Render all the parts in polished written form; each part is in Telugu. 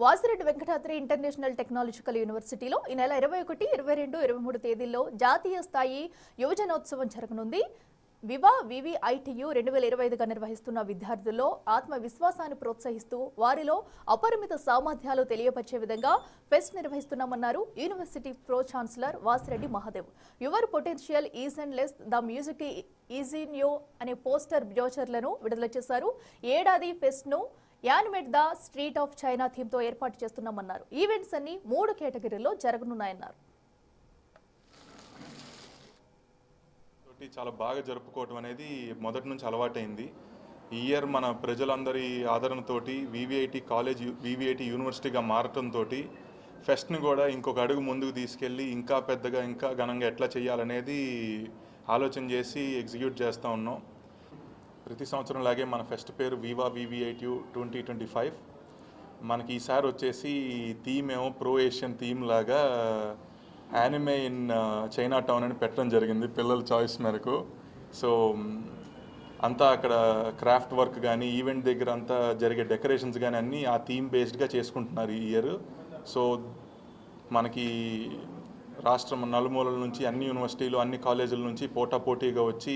వాసిరెడ్డి వెంకటాద్రి ఇంటర్నేషనల్ టెక్నాలజికల్ యూనివర్సిటీలో ఈ నెల 21, 22, 23 తేదీల్లో జాతీయ స్థాయి యువజనోత్సవం జరగనుంది. వివా వివిఐటియు 2025గా నిర్వహిస్తున్న విద్యార్థుల్లో ఆత్మవిశ్వాసాన్ని ప్రోత్సహిస్తూ వారిలో అపరిమిత సామర్థ్యాలు తెలియపరిచే విధంగా ఫెస్ట్ నిర్వహిస్తున్నామన్నారు university pro chancellor Vasireddy Mahadev. Your potential is endless the music is in you అనే పోస్టర్ బ్రోచర్లను విడుదల చేశారు. ఏడాది ఫెస్ట్ను animate the street of China థీమ్తో ఏర్పాటు చేస్తున్నామన్నారు. ఈవెంట్స్ అన్ని 3 కేటగిరీల్లో జరగనున్నాయన్నారు. చాలా బాగా జరుపుకోవటం అనేది మొదటి నుంచి అలవాటైంది. ఈ ఇయర్ మన ప్రజలందరి ఆదరణతోటి వివిఐటి యూనివర్సిటీగా మారటంతో ఫెస్ట్ని కూడా ఇంకొక అడుగు ముందుకు తీసుకెళ్ళి ఇంకా పెద్దగా ఇంకా ఘనంగా ఎట్లా చేయాలనేది ఆలోచన చేసి ఎగ్జిక్యూట్ చేస్తూ ఉన్నాం. ప్రతి సంవత్సరం లాగే మన ఫెస్ట్ పేరు వివా వివిఐటియు 2025. మనకి ఈసారి వచ్చేసి థీమ్ ఏమో ప్రో ఏషియన్ థీమ్ లాగా యానిమే ఇన్ చైనా టౌన్ అని పెట్టడం జరిగింది పిల్లల చాయిస్ మేరకు. సో అంతా అక్కడ క్రాఫ్ట్ వర్క్ కానీ ఈవెంట్ దగ్గర అంతా జరిగే డెకరేషన్స్ కానీ అన్నీ ఆ థీమ్ బేస్డ్గా చేసుకుంటున్నారు ఈ ఇయర్. సో మనకి రాష్ట్రం నలుమూలల నుంచి అన్ని యూనివర్సిటీలు అన్ని కాలేజీల నుంచి పోటాపోటీగా వచ్చి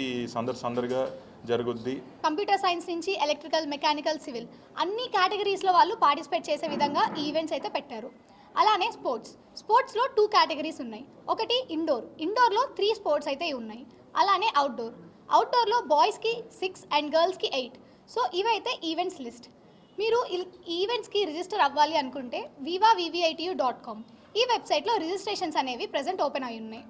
సందడిగా జరుగుద్ది. కంప్యూటర్ సైన్స్ నుంచి ఎలక్ట్రికల్, మెకానికల్, సివిల్ అన్ని కేటగిరీస్లో వాళ్ళు పార్టిసిపేట్ చేసే విధంగా ఈ ఈవెంట్స్ అయితే పెట్టారు. అలానే స్పోర్ట్స్లో 2 కేటగిరీస్ ఉన్నాయి. ఒకటి ఇండోర్లో 3 స్పోర్ట్స్ అయితే ఉన్నాయి. అలానే అవుట్డోర్లో బాయ్స్కి 6 అండ్ గర్ల్స్కి 8. సో ఇవైతే ఈవెంట్స్ లిస్ట్. మీరు ఈవెంట్స్కి రిజిస్టర్ అవ్వాలి అనుకుంటే vivavivitu.com ఈ వెబ్సైట్లో రిజిస్ట్రేషన్స్ అనేవి ప్రజెంట్ ఓపెన్ అయి ఉన్నాయి.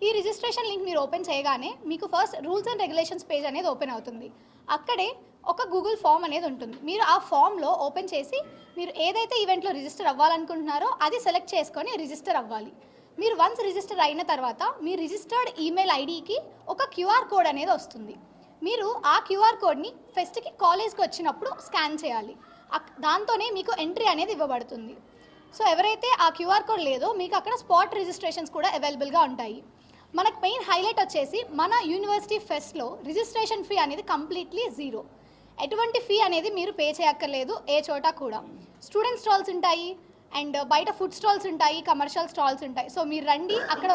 ఈ రిజిస్ట్రేషన్ లింక్ మీరు ఓపెన్ చేయగానే మీకు first rules and regulations page అనేది ఓపెన్ అవుతుంది. అక్కడే ఒక గూగుల్ ఫామ్ అనేది ఉంటుంది. మీరు ఆ ఫామ్లో ఓపెన్ చేసి మీరు ఏదైతే ఈవెంట్లో రిజిస్టర్ అవ్వాలనుకుంటున్నారో అది సెలెక్ట్ చేసుకొని రిజిస్టర్ అవ్వాలి. మీరు వన్స్ రిజిస్టర్ అయిన తర్వాత మీ రిజిస్టర్డ్ ఈమెయిల్ ఐడికి ఒక క్యూఆర్ కోడ్ అనేది వస్తుంది. మీరు ఆ క్యూఆర్ కోడ్ని ఫెస్ట్కి కాలేజ్కి వచ్చినప్పుడు స్కాన్ చేయాలి. దాంతోనే మీకు ఎంట్రీ అనేది ఇవ్వబడుతుంది. సో ఎవరైతే ఆ క్యూఆర్ కోడ్ లేదో మీకు అక్కడ స్పాట్ రిజిస్ట్రేషన్స్ కూడా అవైలబుల్గా ఉంటాయి. మనకు మెయిన్ హైలైట్ వచ్చేసి మన యూనివర్సిటీ ఫెస్ట్లో రిజిస్ట్రేషన్ ఫీ అనేది కంప్లీట్లీ 0. ఎటువంటి ఫీ అనేది మీరు పే చేయక్కర్లేదు ఏ చోట కూడా. స్టూడెంట్ స్టాల్స్ ఉంటాయి అండ్ బయట ఫుడ్ స్టాల్స్ ఉంటాయి, కమర్షియల్ స్టాల్స్ ఉంటాయి. సో మీరు రండి, అక్కడ